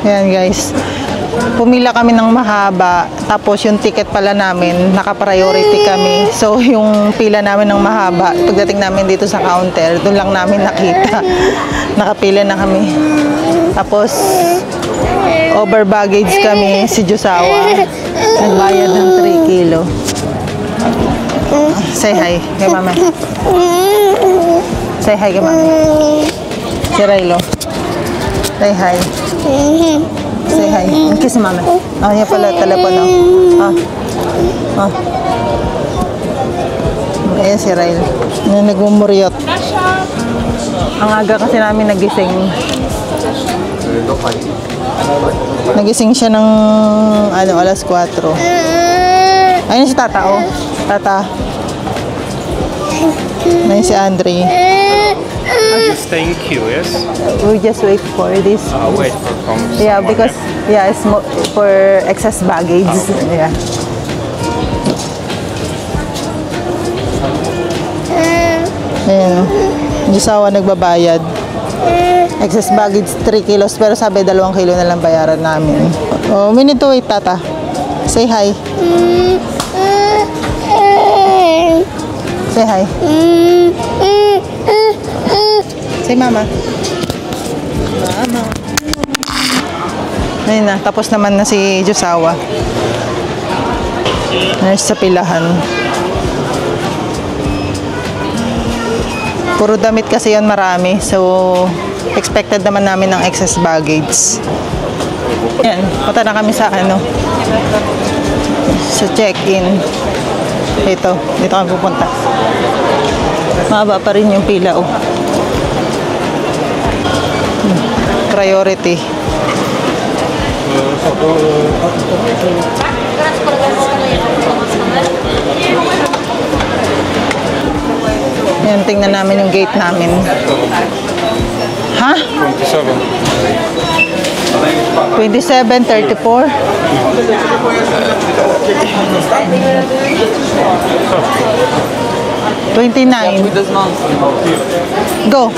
Ayan guys. Pumila kami ng mahaba. Tapos yung ticket pala namin, naka-priority kami. So yung pila namin ng mahaba, pagdating namin dito sa counter, doon lang namin nakita. Nakapila na kami. Tapos over baggage kami si Josawa. Nagbayad ng 3 kilo. Say hi kay mama. Say hi kay mama. Si Raylo. Say hi. Say hi. Kiss mama. Ah, yan pala telepono. Ayan si Raylo. Nagmumuryot. Ang aga kasi namin nagising. Nagising siya ng alas 4. Ayun si Tata, oh. Tata. Ayun si Andre. Are you staying curious? We just wait for this. Wait for someone. Yeah, because it's for excess baggage. Yeah. Ayan. Josawa nagbabayad. Excess baggage 3 kilos pero sabi 2 kilo na lang bayaran namin. Oh, we need to wait, Tata. Say hi. Say hi. Say mama. Mama. Ayun na, tapos naman na si Josawa. Nurse sa pilahan. Puro damit kasi yan marami. So, expected naman namin ng excess baggage. Yan, punta na kami sa sa check-in. Dito kami pupunta. Mahaba pa rin yung pila, oh. Priority. Yan, tingnan namin yung gate namin. Ha? 27, 34. Go.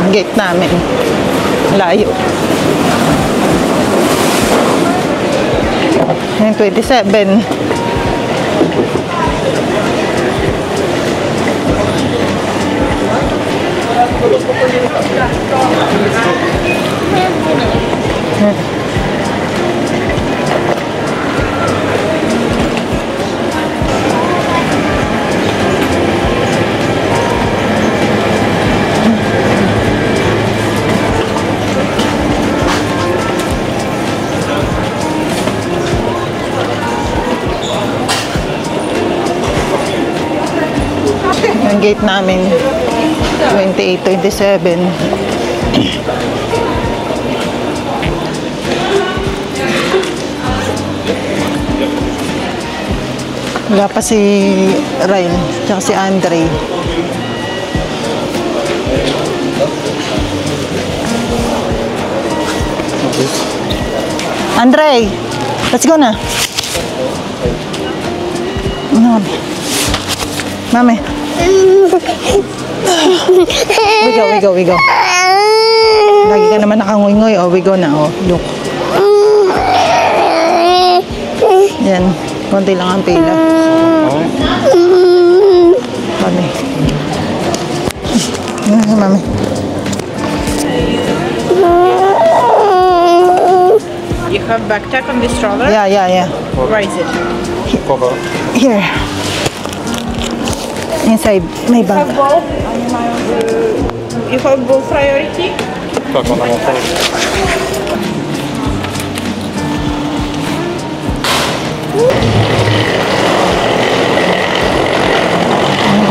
Gate namin. Layo. Yung 27. Yung gate namin 28, 27. Wala pa si Ryan tsaka si Andre. Andre, let's go na. Mami. We go. Lagi ka naman nakangoy-ngoy. Oh, we go na. Oh, look. Yan. Konti lang ang pila. Mami. Mami. You have backpack on this stroller? Yeah. Where is it? Here. Inside my bag. You have both priority?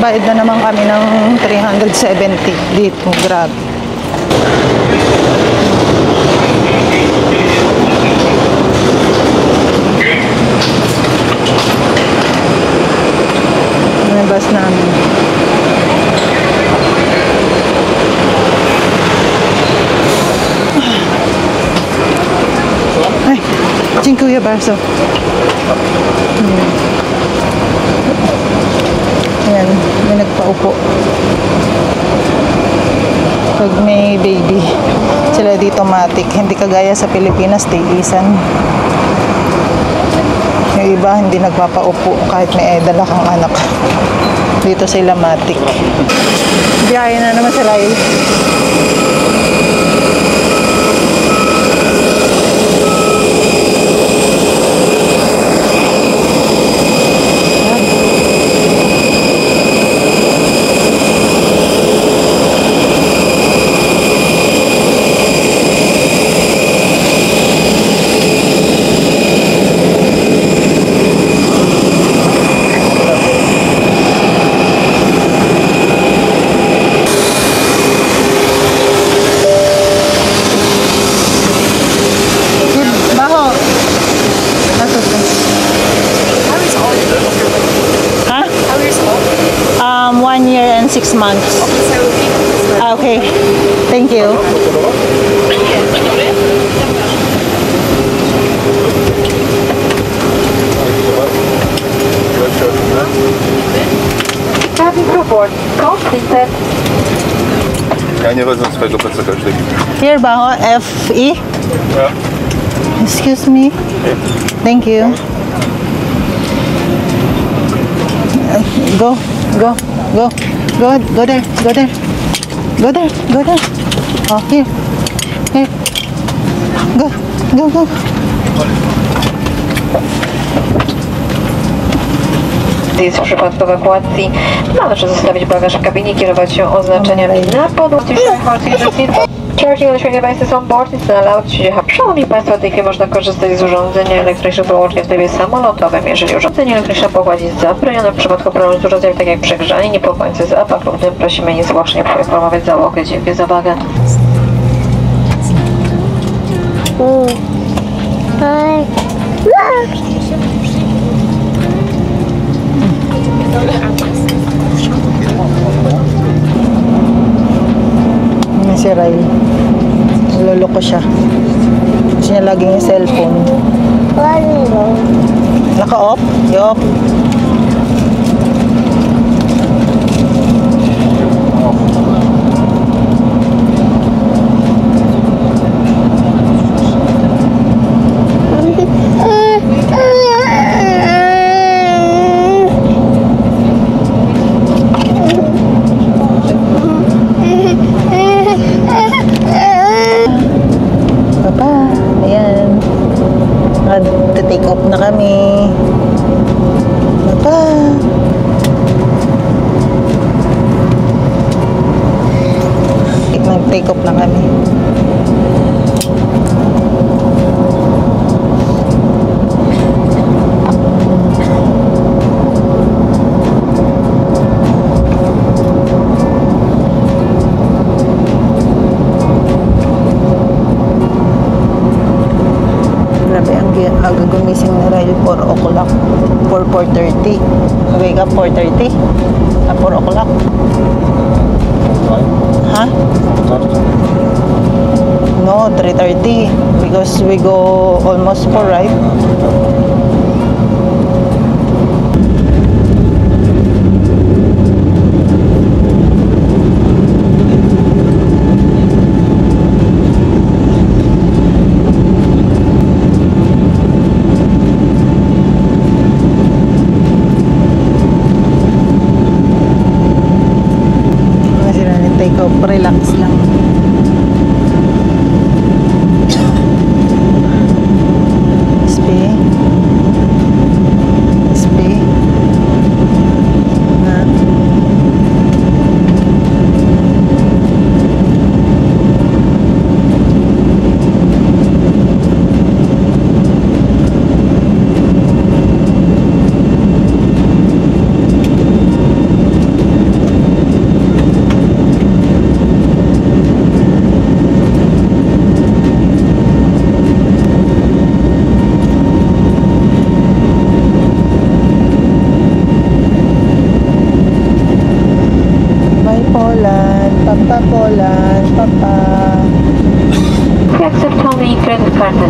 Bayad na naman kami ng 370 dito. Grab. May bus namin. Ay, dziękuję bardzo. Ayan, may nagpaupo. Pag may baby, sila dito matik. Hindi kagaya sa Pilipinas, tiisan. Yung iba, hindi nagpapaupo kahit may dala kang anak. Dito sila matik. Biyahe na naman sila eh. Baho. Huh? How years old? 1 year and 6 months. So we Okay. Thank you. Cabin to board. Completed. Ja nie wezmę swojego plecaka już taki. Here, Baho. F-E. Ja. Excuse me. Thank you. Go, go, go, go there, go there, go there, go there. Oh, here, here. Go, go, go. Jest w przypadku ewakuacji. Należy zostawić bagaż w kabinie, kierować się oznaczeniami na podłodze. Charging on devices on board is allowed to have. Szanowni Państwo, w tej chwili można korzystać z urządzenia elektrycznych wyłącznie w trybie samolotowym. Jeżeli urządzenie elektryczne pokład jest zabronione w przypadku problemu z urządzeniem, tak jak przegrzanie, niepokójcy zapach lub dym, prosimy niezwłocznie poinformować załogę. Dziękuję za uwagę. Yan si Ray. Naloloko siya. Gusto niya laging yung cellphone. Naka-off? I-off. Papa, ayan. Nag-take off na kami. Papa. Nag-take off na kami. Grabe, ang gumising na Ray 4 o'clock. 4:30. Wake up 4:30. 4 o'clock. Ha? No, 3:30. Because we go almost 4, right? Take off, relax lang. Stay.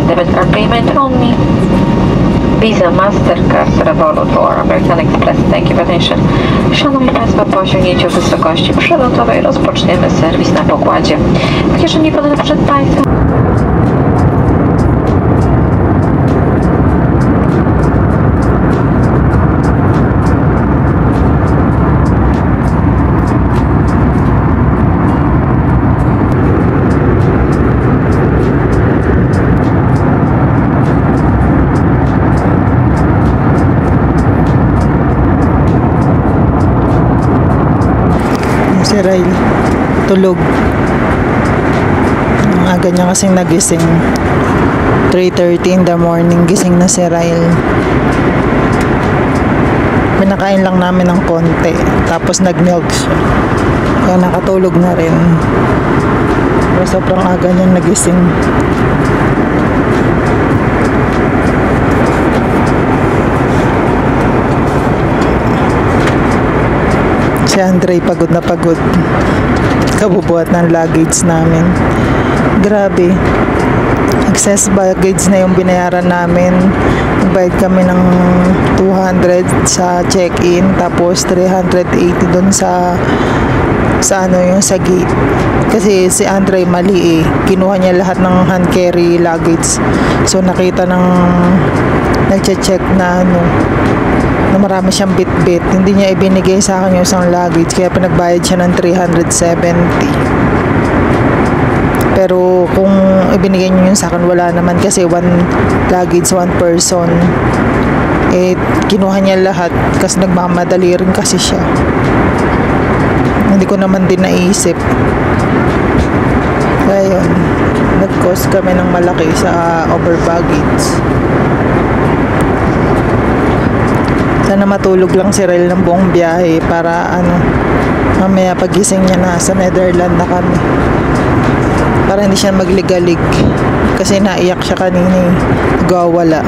debit card payment only. Visa, Mastercard, Revolut or American Express. Thank you for attention. Szanowni Państwo, po osiągnięciu wysokości przelotowej rozpoczniemy serwis na pokładzie. W kieszeni podane przed Państwem. Si Ryle tulog. Ang aga niya kasing nagising. 3:30 in the morning gising na si Ryle. Pinakain lang namin ng konti, tapos nag-milk siya, kaya nakatulog na rin. Pero sobrang aga niya nagising. Si Andre pagod na pagod. Kabubuhat ng luggage namin. Grabe. Excess baggage na yung binayaran namin. Nagbayad kami ng 200 sa check-in, tapos 380 dun sa ano yung sa gate. Kasi si Andre mali eh. Kinuha niya lahat ng hand carry luggage. So nakita ng nagche-check na na marami siyang bit-bit. Hindi niya ibinigay sa akin yung isang luggage, kaya pinagbayad siya ng 370. Pero kung ibinigay niyo yun sa akin, wala naman, kasi one luggage, one person. Eh, kinuha niya lahat kasi nagmamadali rin kasi siya. Hindi ko naman din naisip. Kaya yun, nag-cost kami ng malaki sa over baggage. Sana matulog lang si Ryle ng buong biyahe para mamaya pagising niya na sa Netherlands na kami. Para hindi siya magligalig. Kasi naiyak siya kanina eh. Nagwawala.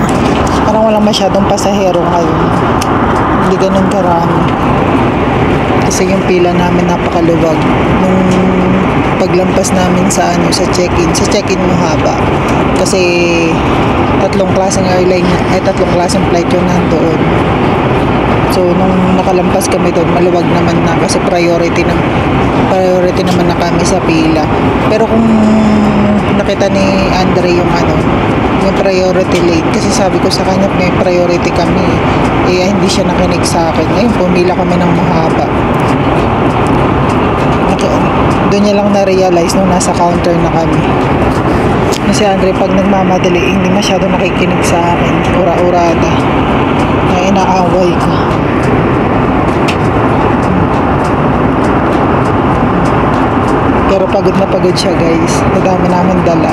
Parang walang masyadong pasahero ngayon. Hindi ganun karami. Kasi yung pila namin napakaluwag. Nung paglampas namin sa check-in. Sa check-in mahaba. Kasi tatlong klaseng airline, tatlong klaseng flight yung nandoon. So, nung nakalampas kami doon, maluwag naman na kasi priority naman na kami sa pila. Pero kung nakita ni Andre yung priority late, kasi sabi ko sa kanya may priority kami, hindi siya nakinig sa akin. Ayun, pumila kami ng mahaba. Doon niya lang na-realize nung nasa counter na kami. Kasi Andre, pag nagmamadali, hindi masyado nakikinig sa akin. Ura-urada. Kaya inaaway ko. Pero pagod na pagod siya, guys. Madami namin dala.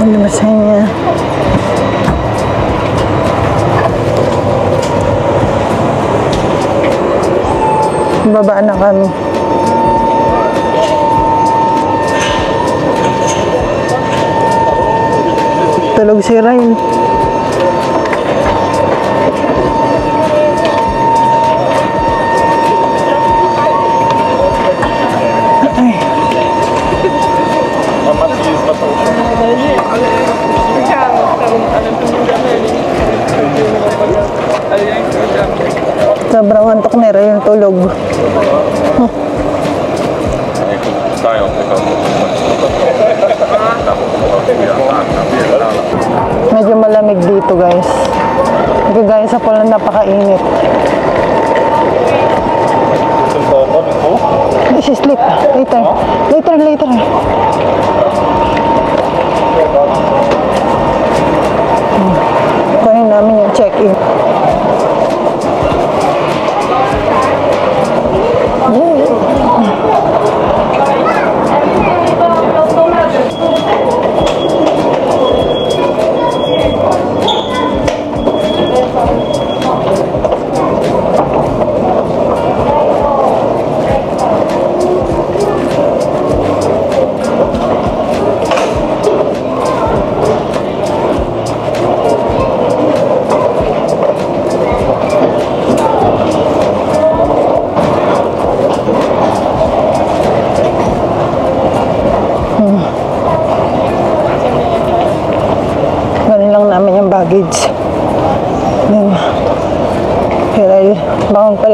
Ano masaya niya? Babaan na kami. Tulog si Ryle. Sobrang antok ni Ryle, tulog. Medyo malamig dito, guys. Nagagaya sa pool na napakainit. She sleep. Later. Kunin namin yung check-in.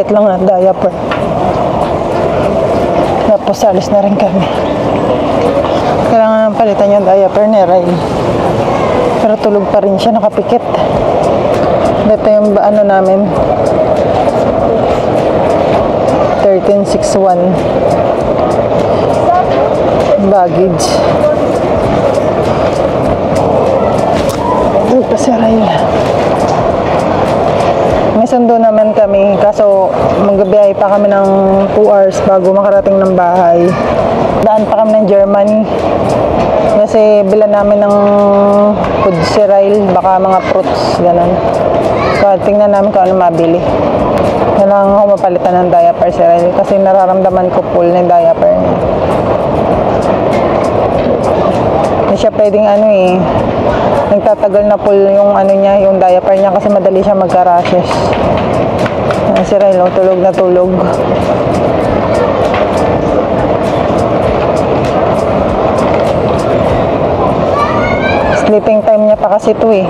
papalit lang ng diaper. Tapos alis na rin kami. Kailangan palitan yung diaper ni Ray. Pero tulog pa rin siya, nakapikit. Ito yung ano namin. 1361 baggage. Ito pa si Ray. May sundo naman kami, kaso magbiyahe pa kami ng 2 hours bago makarating ng bahay. Daan pa kami ng Germany. Kasi bilan namin ng food cereal, baka mga fruits, gano'n. So, tingnan namin kung ano mabili. Kailangan ko mapalitan ng diaper cereal kasi nararamdaman ko full na yung diaper niya. Hindi siya pwedeng ano eh, nagtatagal na full yung ano niya, yung diaper niya kasi madali siya magka-rashes. Si Rilo, tulog na tulog. Sleeping time niya pa kasi ito eh.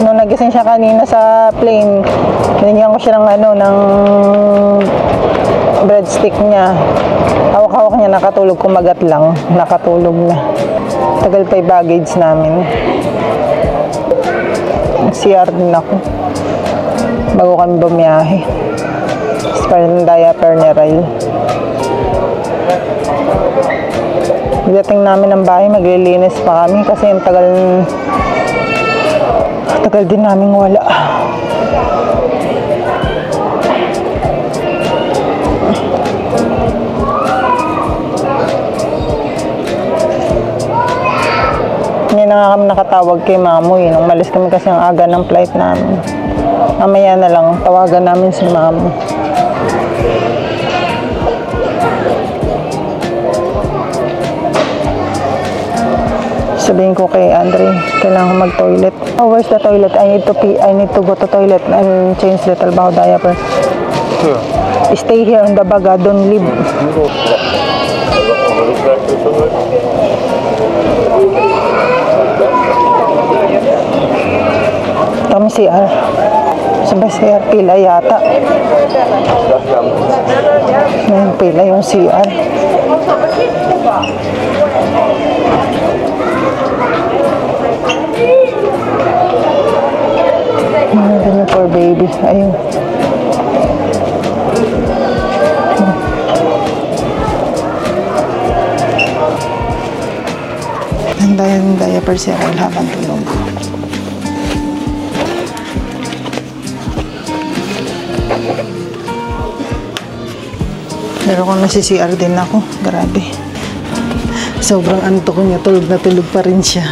Nung nagising siya kanina sa plane, binigyan ko siya ng ano, ng breadstick niya. Hawak-hawak niya, nakatulog, kumagat lang. Nakatulog na. Tagal pa yung baggage namin. CR din ako. Bago kami bumiyahe. Para ng diaper ni Ray. Pagdating namin ng bahay, maglilinis pa kami kasi yung tagal din namin wala. Hindi na nga kami nakatawag kay Mamo eh. Nung malis kami kasi ang aga ng flight namin. Mamaya na lang, tawagan namin si Mamo. Sabihin ko kay Andre, kailangan ko mag-toilet. Oh, where's the toilet? I need to pee. I need to go to toilet and change little bao diaper. Stay here on the baga, don't leave. Kami CR. Sabay CR, pila yata. Ngayon pila yung CR. Ganyan for baby. Ayun. Handa yung diaper siya habang tulog. Pero kung nasi-CR din ako, grabe. Sobrang antok niya, tulog na tulog pa rin siya.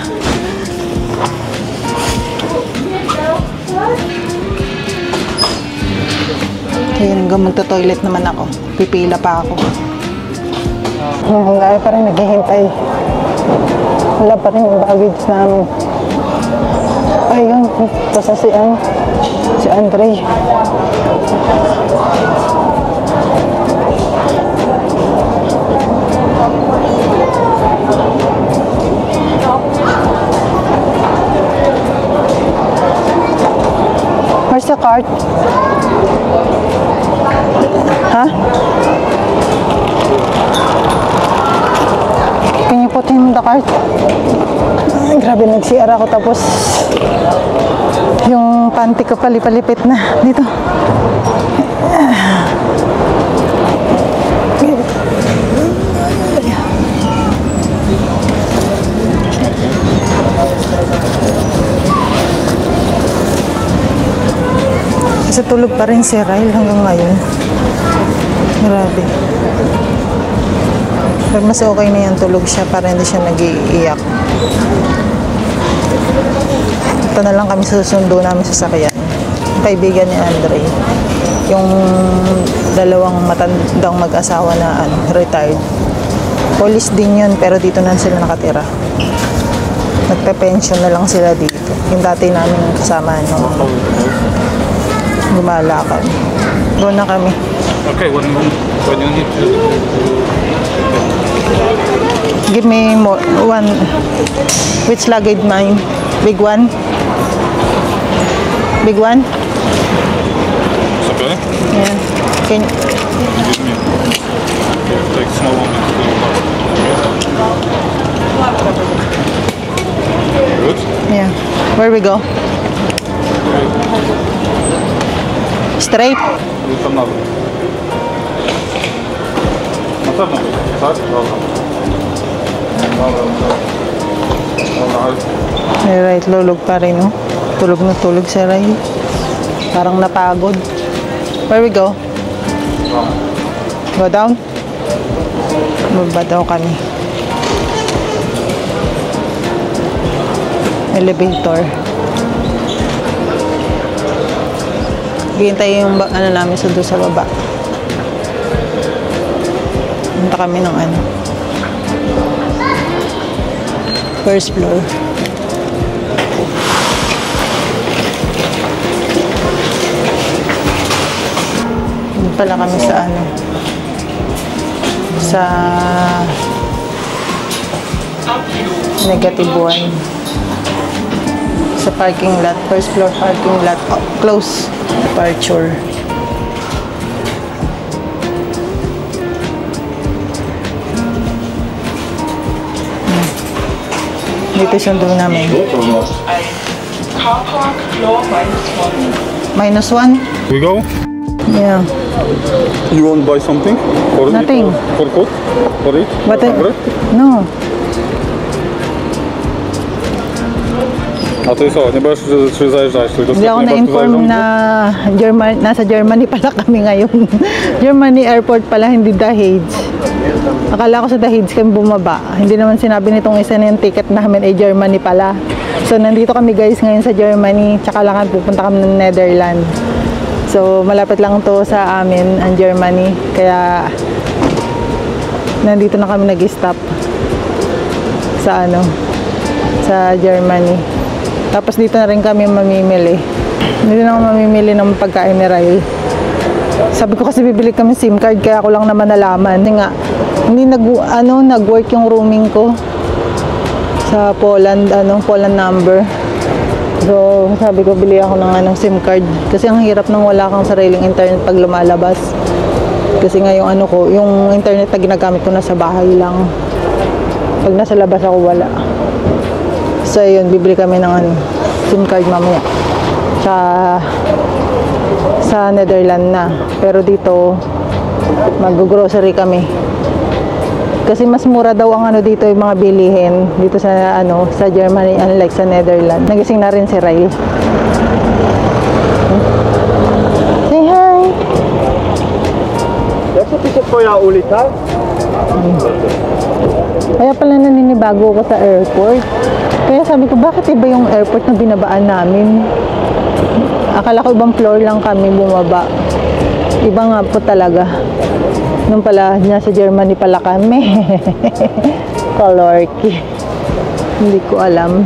Ayun, hanggang magta-toilet naman ako. Pipila pa ako. Wala pa rin naghihintay. Wala pa rin yung baggage namin. Ayun, ito sa si Andre. Where's the cart? Huh? Can you put in the cart? Ay, grabe, nag-CR ako tapos yung panty ko palipalipit na dito. Kasi tulog pa rin si Ryle hanggang ngayon. Grabe. Pero mas okay na yan, tulog siya para hindi siya nag-iiyak. Ito na lang kami susundo namin sa sakyan. Kaibigan ni Andre. Yung dalawang matandang mag-asawa na retired. Police din yun, pero dito na sila nakatira. Nagpe-pension na lang sila dito. Yung dati namin kasama nung gumala kami. Go na kami. Okay, when you need to... Give me more, one. Which luggage mine? Big one? Big one? It's okay? Yeah. Can, Give me. Okay, take small one and good? yeah. Where we go? Straight? I tam na dół. Na pewno, tak? Dobra. Si Ray, tulog pa rin, no? Tulog na tulog si Ray. Parang napagod. Where we go? Go down? Baba daw kami. Elevator. Hihintay yung ano namin sa doon sa baba. Punta kami ng ano. First floor. Doon pala kami sa ano. Sa -1. Sa parking lot. First floor parking lot. Oh, close. Departure. Dito sundo namin. Car park floor -1. -1? We go? Yeah. You want to buy something? For Nothing. For food? For it? What For I- bread? No. A ty co, nie będziesz czy zajeżdżać, tylko Hindi ako nie na-inform na nasa Germany pala kami ngayon. Germany airport pala, hindi Dahej. Akala ko sa Dahej kami bumaba. Hindi naman sinabi nitong isa na yung ticket namin ay Germany pala. So nandito kami guys ngayon sa Germany, tsaka lang pupunta kami ng Netherlands. So malapit lang to sa amin, ang Germany. Kaya nandito na kami nag-stop sa ano, sa Germany. Tapos dito na rin kami mamimili. Dito na ako mamimili ng pagkain ni Ray. Sabi ko kasi bibili kami SIM card, kaya ako lang naman nalaman. Kasi nga, hindi nag-work yung roaming ko sa Poland, Poland number. So, sabi ko bili ako ng SIM card. Kasi ang hirap nang wala kang sariling internet pag lumalabas. Kasi nga yung yung internet na ginagamit ko nasa bahay lang. Pag nasa labas ako wala. So yun, bibili kami ng SIM card mamaya. Sa Netherlands na. Pero dito, mag-grocery kami. Kasi mas mura daw ang dito yung mga bilihin dito sa sa Germany unlike sa Netherlands. Nagising na rin si Ray. Say hi. Kaya pala naninibago ko sa airport. Kaya sabi ko, bakit iba yung airport na binabaan namin? Akala ko ibang floor lang kami bumaba. Iba nga po talaga. Nung pala, nasa Germany pala kami. Kalorky. Hindi ko alam.